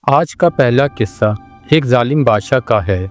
آج کا پہلا قصہ ایک ظالم بادشاہ کا ہے۔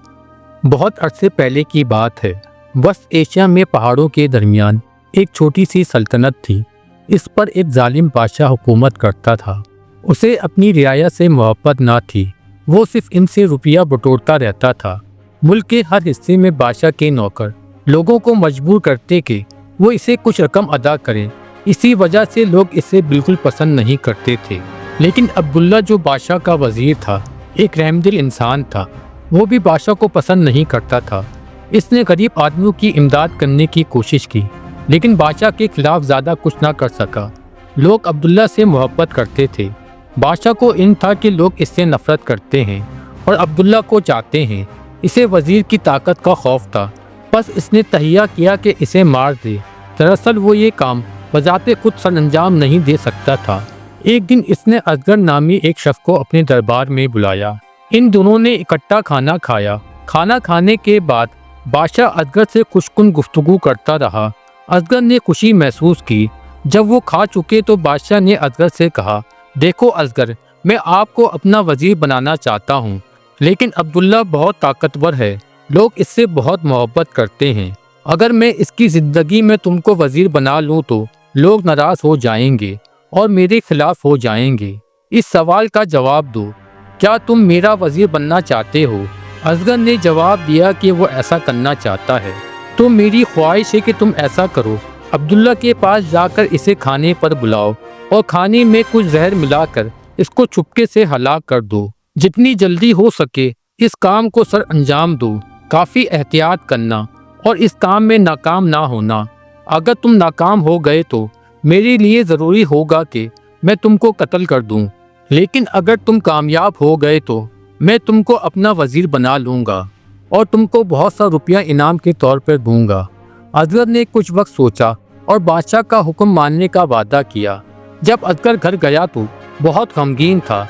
بہت عرصے پہلے کی بات ہے۔ وسط ایشیا میں پہاڑوں کے درمیان ایک چھوٹی سی سلطنت تھی۔ اس پر ایک ظالم بادشاہ حکومت کرتا تھا۔ اسے اپنی رعایا سے محبت نہ تھی۔ وہ صرف ان سے روپیہ بٹورتا رہتا تھا۔ ملک کے ہر حصے میں بادشاہ کے نوکر لوگوں کو مجبور کرتے کہ وہ اسے کچھ رقم ادا کریں۔ اسی وجہ سے لوگ اسے بالکل پسند نہیں کرتے تھے۔ لیکن عبداللہ جو بادشاہ کا وزیر تھا ایک رحم دل انسان تھا۔ وہ بھی بادشاہ کو پسند نہیں کرتا تھا۔ اس نے غریب آدمیوں کی امداد کرنے کی کوشش کی لیکن بادشاہ کے خلاف زیادہ کچھ نہ کر سکا۔ لوگ عبداللہ سے محبت کرتے تھے۔ بادشاہ کو علم تھا کہ لوگ اس سے نفرت کرتے ہیں اور عبداللہ کو چاہتے ہیں۔ اسے وزیر کی طاقت کا خوف تھا، بس اس نے تہیہ کیا کہ اسے مار دے۔ دراصل وہ یہ کام بذات خود سر انجام نہیں دے سکتا تھا۔ ایک دن اس نے اصغر نامی ایک شخص کو اپنے دربار میں بلایا۔ ان دونوں نے اکٹھا کھانا کھایا۔ کھانا کھانے کے بعد بادشاہ اصغر سے خوش کن گفتگو کرتا رہا۔ اصغر نے خوشی محسوس کی۔ جب وہ کھا چکے تو بادشاہ نے اصغر سے کہا، دیکھو اصغر، میں آپ کو اپنا وزیر بنانا چاہتا ہوں لیکن عبداللہ بہت طاقتور ہے۔ لوگ اس سے بہت محبت کرتے ہیں۔ اگر میں اس کی زندگی میں تم کو وزیر بنا لوں تو لوگ ناراض ہو جائیں گے اور میرے خلاف ہو جائیں گے۔ اس سوال کا جواب دو، کیا تم میرا وزیر بننا چاہتے ہو؟ اصغر نے جواب دیا کہ وہ ایسا کرنا چاہتا ہے۔ تو میری خواہش ہے کہ تم ایسا کرو، عبداللہ کے پاس جا کر اسے کھانے پر بلاؤ اور کھانے میں کچھ زہر ملا کر اس کو چپکے سے ہلاک کر دو۔ جتنی جلدی ہو سکے اس کام کو سر انجام دو۔ کافی احتیاط کرنا اور اس کام میں ناکام نہ ہونا۔ اگر تم ناکام ہو گئے تو میرے لیے ضروری ہوگا کہ میں تم کو قتل کر دوں، لیکن اگر تم کامیاب ہو گئے تو میں تم کو اپنا وزیر بنا لوں گا اور تم کو بہت سا روپیہ انعام کے طور پر دوں گا۔ اصغر نے کچھ وقت سوچا اور بادشاہ کا حکم ماننے کا وعدہ کیا۔ جب اصغر گھر گیا تو بہت غمگین تھا۔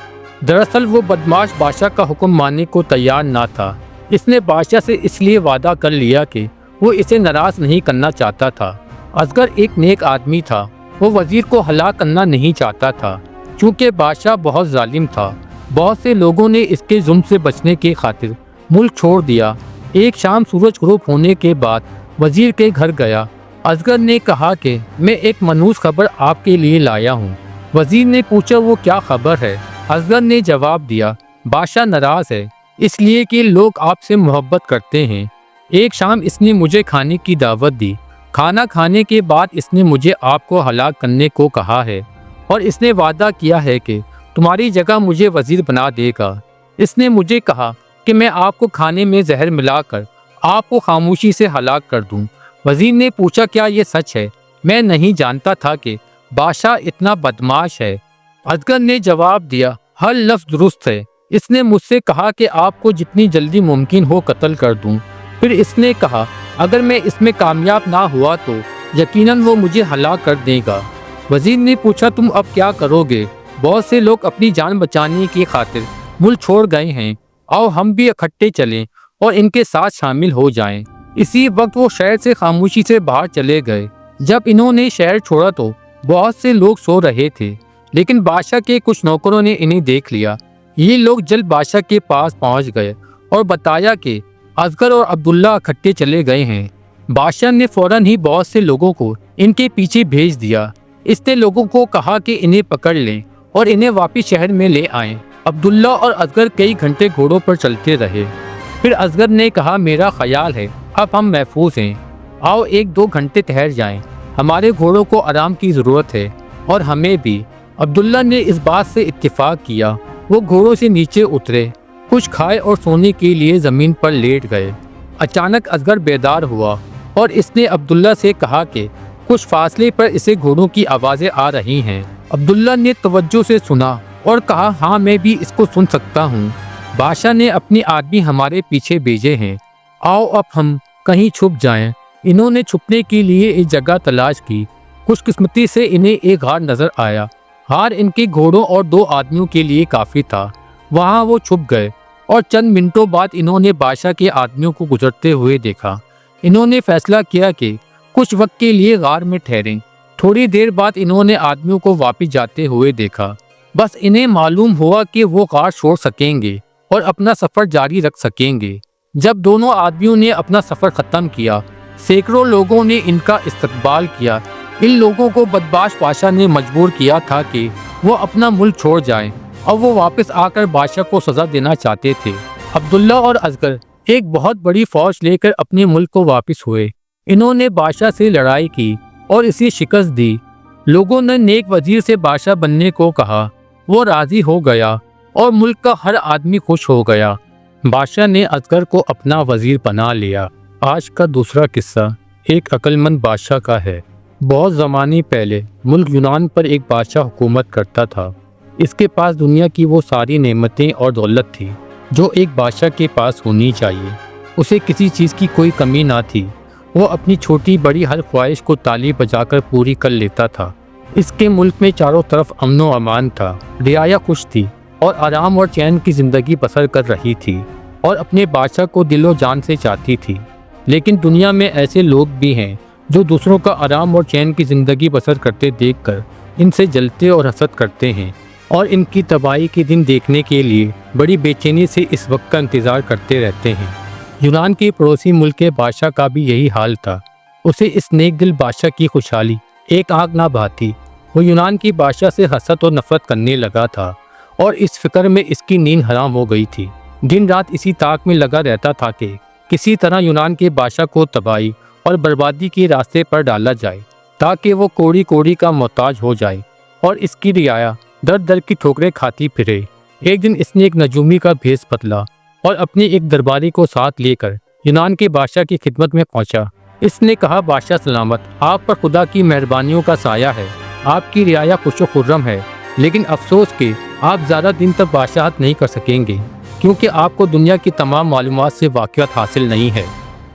دراصل وہ بدمعاش بادشاہ کا حکم ماننے کو تیار نہ تھا۔ اس نے بادشاہ سے اس لیے وعدہ کر لیا کہ وہ اسے ناراض نہیں کرنا چاہتا تھا۔ اصغر ایک نیک آدمی تھا۔ وہ وزیر کو ہلاک کرنا نہیں چاہتا تھا چونکہ بادشاہ بہت ظالم تھا۔ بہت سے لوگوں نے اس کے ظلم سے بچنے کی خاطر ملک چھوڑ دیا۔ ایک شام سورج غروب ہونے کے بعد وزیر کے گھر گیا۔ اصغر نے کہا کہ میں ایک منحوس خبر آپ کے لیے لایا ہوں۔ وزیر نے پوچھا وہ کیا خبر ہے؟ اصغر نے جواب دیا، بادشاہ ناراض ہے اس لیے کہ لوگ آپ سے محبت کرتے ہیں۔ ایک شام اس نے مجھے کھانے کی دعوت دی۔ کھانا کھانے کے بعد اس نے مجھے آپ کو ہلاک کرنے کو کہا ہے اور اس نے وعدہ کیا ہے کہ تمہاری جگہ مجھے وزیر بنا دے گا۔ اس نے مجھے کہا کہ میں آپ کو کھانے میں زہر ملا کر آپ کو خاموشی سے ہلاک کر دوں۔ وزیر نے پوچھا کیا یہ سچ ہے؟ میں نہیں جانتا تھا کہ بادشاہ اتنا بدمعاش ہے۔ اصغر نے جواب دیا، ہر لفظ درست ہے۔ اس نے مجھ سے کہا کہ آپ کو جتنی جلدی ممکن ہو قتل کر دوں۔ پھر اس نے کہا اگر میں اس میں کامیاب نہ ہوا تو یقیناً وہ مجھے ہلاک کر دے گا۔ وزیر نے پوچھا تم اب کیا کرو گے؟ بہت سے لوگ اپنی جان بچانے کی خاطر ملک چھوڑ گئے ہیں۔ آؤ ہم بھی اکٹھے چلیں اور ان کے ساتھ شامل ہو جائیں۔ اسی وقت وہ شہر سے خاموشی سے باہر چلے گئے۔ جب انہوں نے شہر چھوڑا تو بہت سے لوگ سو رہے تھے لیکن بادشاہ کے کچھ نوکروں نے انہیں دیکھ لیا۔ یہ لوگ جلد بادشاہ کے پاس پہنچ گئے اور بتایا کہ اصغر اور عبداللہ اکٹھے چلے گئے ہیں۔ بادشاہ نے فوراً ہی بہت سے لوگوں کو ان کے پیچھے بھیج دیا۔ اس نے لوگوں کو کہا کہ انہیں پکڑ لیں اور انہیں واپس شہر میں لے آئیں۔ عبداللہ اور اصغر کئی گھنٹے گھوڑوں پر چلتے رہے۔ پھر اصغر نے کہا میرا خیال ہے اب ہم محفوظ ہیں، آؤ ایک دو گھنٹے ٹھہر جائیں، ہمارے گھوڑوں کو آرام کی ضرورت ہے اور ہمیں بھی۔ عبداللہ نے اس بات سے اتفاق کیا۔ وہ گھوڑوں سے نیچے اترے، کچھ کھائے اور سونے کے لیے زمین پر لیٹ گئے۔ اچانک اصغر بیدار ہوا اور اس نے عبداللہ سے کہا کہ کچھ فاصلے پر اسے گھوڑوں کی آوازیں آ رہی ہیں۔ عبداللہ نے توجہ سے سنا اور کہا ہاں میں بھی اس کو سن سکتا ہوں۔ بادشاہ نے اپنے آدمی ہمارے پیچھے بھیجے ہیں، آؤ اب ہم کہیں چھپ جائیں۔ انہوں نے چھپنے کے لیے ایک جگہ تلاش کی۔ خوش قسمتی سے انہیں ایک غار نظر آیا۔ غار ان کے گھوڑوں اور دو آدمیوں کے لیے کافی تھا۔ وہاں وہ چھپ گئے اور چند منٹوں بعد انہوں نے بادشاہ کے آدمیوں کو گزرتے ہوئے دیکھا۔ انہوں نے فیصلہ کیا کہ کچھ وقت کے لیے غار میں ٹھہریں۔ تھوڑی دیر بعد انہوں نے آدمیوں کو واپس جاتے ہوئے دیکھا۔ بس انہیں معلوم ہوا کہ وہ غار چھوڑ سکیں گے اور اپنا سفر جاری رکھ سکیں گے۔ جب دونوں آدمیوں نے اپنا سفر ختم کیا، سینکڑوں لوگوں نے ان کا استقبال کیا۔ ان لوگوں کو بدمعاش بادشاہ نے مجبور کیا تھا کہ وہ اپنا ملک چھوڑ جائیں اور وہ واپس آ کر بادشاہ کو سزا دینا چاہتے تھے۔ عبداللہ اور اصغر ایک بہت بڑی فوج لے کر اپنے ملک کو واپس ہوئے۔ انہوں نے بادشاہ سے لڑائی کی اور اسے شکست دی۔ لوگوں نے نیک وزیر سے بادشاہ بننے کو کہا، وہ راضی ہو گیا اور ملک کا ہر آدمی خوش ہو گیا۔ بادشاہ نے اصغر کو اپنا وزیر بنا لیا۔ آج کا دوسرا قصہ ایک عقل مند بادشاہ کا ہے۔ بہت زمانے پہلے ملک یونان پر ایک بادشاہ حکومت کرتا تھا۔ اس کے پاس دنیا کی وہ ساری نعمتیں اور دولت تھی جو ایک بادشاہ کے پاس ہونی چاہیے۔ اسے کسی چیز کی کوئی کمی نہ تھی۔ وہ اپنی چھوٹی بڑی ہر خواہش کو تالی بجا کر پوری کر لیتا تھا۔ اس کے ملک میں چاروں طرف امن و امان تھا۔ رعایا خوش تھی اور آرام اور چین کی زندگی بسر کر رہی تھی اور اپنے بادشاہ کو دل و جان سے چاہتی تھی۔ لیکن دنیا میں ایسے لوگ بھی ہیں جو دوسروں کا آرام اور چین کی زندگی بسر کرتے دیکھ کر ان سے جلتے اور حسد کرتے ہیں اور ان کی تباہی کے دن دیکھنے کے لیے بڑی بے چینی سے اس وقت کا انتظار کرتے رہتے ہیں۔ یونان کے پڑوسی ملک کے بادشاہ کا بھی یہی حال تھا۔ اسے اس نیک دل بادشاہ کی خوشحالی ایک آنکھ نہ بھاتی۔ وہ یونان کی بادشاہ سے حسد اور نفرت کرنے لگا تھا اور اس فکر میں اس کی نیند حرام ہو گئی تھی۔ دن رات اسی طاق میں لگا رہتا تھا کہ کسی طرح یونان کے بادشاہ کو تباہی اور بربادی کے راستے پر ڈالا جائے تاکہ وہ کوڑی کوڑی کا محتاج ہو جائے اور اس کی رعایا در در کی ٹھوکریں کھاتی پھرے۔ ایک دن اس نے ایک نجومی کا بھیس بدلا اور اپنے ایک درباری کو ساتھ لے کر یونان کے بادشاہ کی خدمت میں پہنچا۔ اس نے کہا، بادشاہ سلامت، آپ پر خدا کی مہربانیوں کا سایہ ہے۔ آپ کی رعایا خوش و خرم ہے، لیکن افسوس کہ آپ زیادہ دن تک بادشاہت نہیں کر سکیں گے کیونکہ آپ کو دنیا کی تمام معلومات سے واقفیت حاصل نہیں ہے۔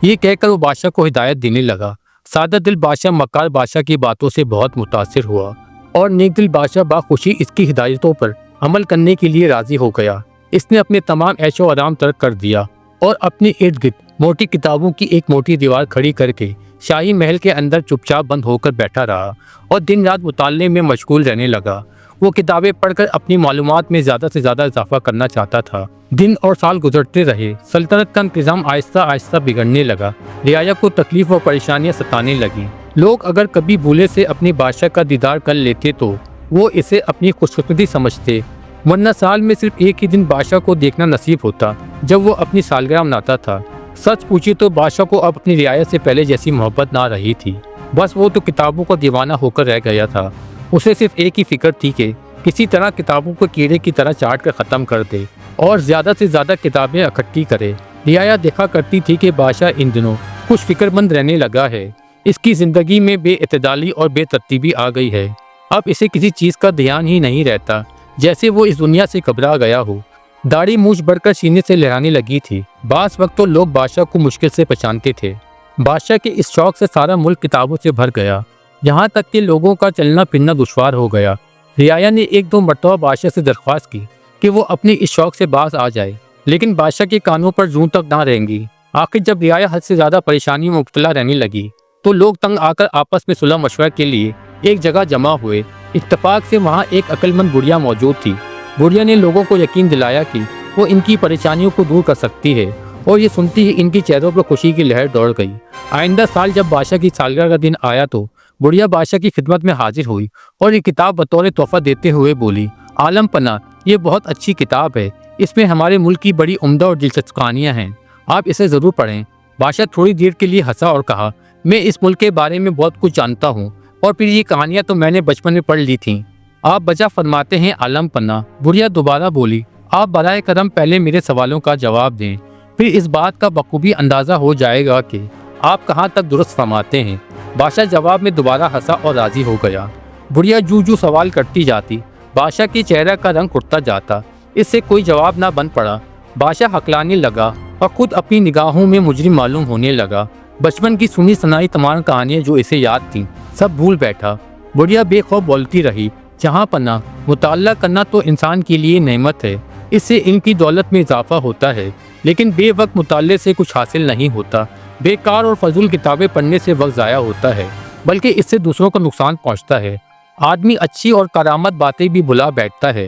یہ کہہ کر وہ بادشاہ کو ہدایت دینے لگا۔ سادہ دل بادشاہ مکار بادشاہ کی باتوں سے بہت متاثر ہوا اور نیک دل بادشاہ باخوشی اس کی ہدایتوں پر عمل کرنے کے لیے راضی ہو گیا۔ اس نے اپنے تمام عیش و آرام ترک کر دیا اور اپنے ارد گرد موٹی کتابوں کی ایک موٹی دیوار کھڑی کر کے شاہی محل کے اندر چپ چاپ بند ہو کر بیٹھا رہا اور دن رات مطالعے میں مشغول رہنے لگا۔ وہ کتابیں پڑھ کر اپنی معلومات میں زیادہ سے زیادہ اضافہ کرنا چاہتا تھا۔ دن اور سال گزرتے رہے۔ سلطنت کا انتظام آہستہ آہستہ بگڑنے لگا۔ رعایا کو تکلیف و پریشانیاں ستانے لگیں۔ لوگ اگر کبھی بھولے سے اپنے بادشاہ کا دیدار کر لیتے تو وہ اسے اپنی خوش قسمتی سمجھتے، ورنہ سال میں صرف ایک ہی دن بادشاہ کو دیکھنا نصیب ہوتا جب وہ اپنی سالگرہ مناتا تھا۔ سچ پوچھے تو بادشاہ کو اب اپنی رعایا سے پہلے جیسی محبت نہ رہی تھی۔ بس وہ تو کتابوں کا دیوانہ ہو کر رہ گیا تھا۔ اسے صرف ایک ہی فکر تھی کہ کسی طرح کتابوں کو کیڑے کی طرح چاٹ کر ختم کر دے اور زیادہ سے زیادہ کتابیں اکٹھی کرے۔ رعایا دیکھا کرتی تھی کہ بادشاہ ان دنوں خوش فکر مند رہنے لگا ہے۔ اس کی زندگی میں بے اعتدالی اور بے ترتیبی آ گئی ہے۔ اب اسے کسی چیز کا دھیان ہی نہیں رہتا، جیسے وہ اس دنیا سے گھبرا گیا ہو۔ داڑھی مونچھ بڑھ کر سینے سے لہرانے لگی تھی۔ بعض وقت تو لوگ بادشاہ کو مشکل سے پہچانتے تھے۔ بادشاہ کے اس شوق سے سارا ملک کتابوں سے بھر گیا، یہاں تک کہ لوگوں کا چلنا پھرنا دشوار ہو گیا۔ رعایا نے ایک دو مرتبہ بادشاہ سے درخواست کی کہ وہ اپنی اس شوق سے باز آ جائے، لیکن بادشاہ کے کانوں پر جوں تک نہ رہیں گی۔ آخر جب رعایا حد سے زیادہ پریشانی میں مبتلا رہنے لگی تو لوگ تنگ آ کر آپس میں صلح مشورہ کے لیے ایک جگہ جمع ہوئے۔ اتفاق سے وہاں ایک عقل مند بڑھیا موجود تھی۔ بڑھیا نے لوگوں کو یقین دلایا کہ وہ ان کی پریشانیوں کو دور کر سکتی ہے، اور یہ سنتی ہی ان کی چہروں پر خوشی کی لہر دوڑ گئی۔ آئندہ سال جب بادشاہ کی سالگرہ کا دن آیا تو بڑھیا بادشاہ کی خدمت میں حاضر ہوئی اور یہ کتاب بطور تحفہ دیتے ہوئے بولی، عالم پناہ، یہ بہت اچھی کتاب ہے۔ اس میں ہمارے ملک کی بڑی عمدہ اور دلچسپ کہانیاں ہیں، آپ اسے ضرور پڑھیں۔ بادشاہ تھوڑی دیر کے لیے ہنسا اور کہا، میں اس ملک کے بارے میں بہت کچھ جانتا ہوں، اور پھر یہ کہانیاں تو میں نے بچپن میں پڑھ لی تھیں۔ آپ بجا فرماتے ہیں عالم پناہ، بڑھیا دوبارہ بولی، آپ برائے کرم پہلے میرے سوالوں کا جواب دیں، پھر اس بات کا بخوبی اندازہ ہو جائے گا کہ آپ کہاں تک درست فرماتے ہیں۔ بادشاہ جواب میں دوبارہ ہنسا اور راضی ہو گیا۔ بڑھیا جو سوال کرتی جاتی، بادشاہ کے چہرہ کا رنگ اٹھتا جاتا، اس سے کوئی جواب نہ بن پڑا۔ بادشاہ ہکلانے لگا اور خود اپنی نگاہوں میں مجرم معلوم ہونے لگا۔ بچپن کی سنی سنائی تمام کہانیاں جو اسے یاد تھیں سب بھول بیٹھا۔ بڑھیا بے خوف بولتی رہی، جہاں پناہ، مطالعہ کرنا تو انسان کے لیے نعمت ہے، اس سے ان کی دولت میں اضافہ ہوتا ہے، لیکن بے وقت مطالعے سے کچھ حاصل نہیں ہوتا۔ بیکار اور فضول کتابیں پڑھنے سے وقت ضائع ہوتا ہے، بلکہ اس سے دوسروں کو نقصان پہنچتا ہے۔ آدمی اچھی اور کارآمد باتیں بھی بھلا بیٹھتا ہے۔